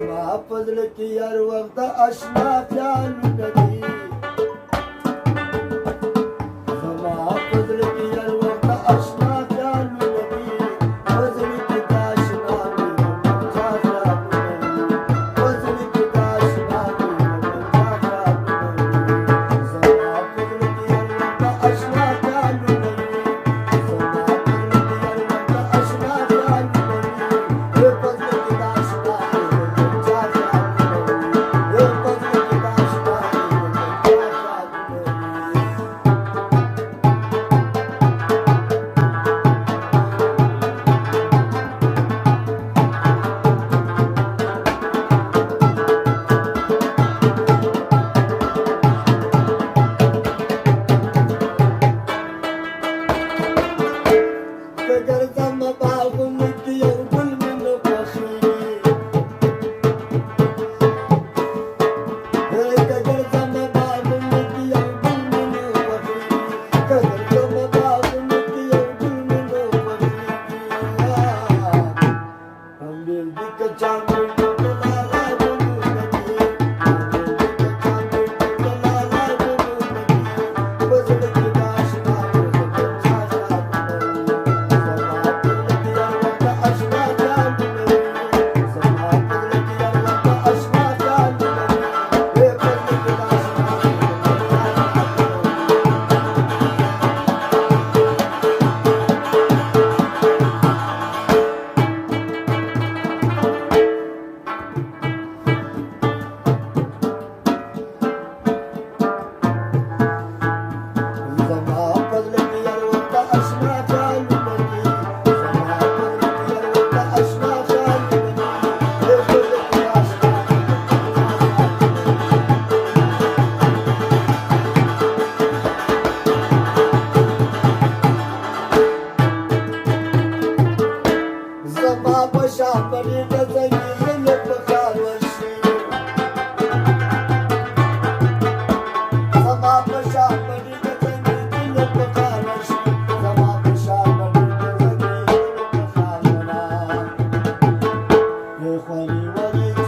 ما فضل کی هر وخت اشنا خیالونه دي زما فضل کی هر وخت اشنا خیالونه دي وزن کی دا اشنا دي چا خیالونه دي وزن کی دا اشنا دي چا خیالونه دي زما فضل کی هر وخت اشنا خیالونه دي زما فضل کی هر وخت اشنا خیالونه دي فضل کی دا اشنا Funny, what is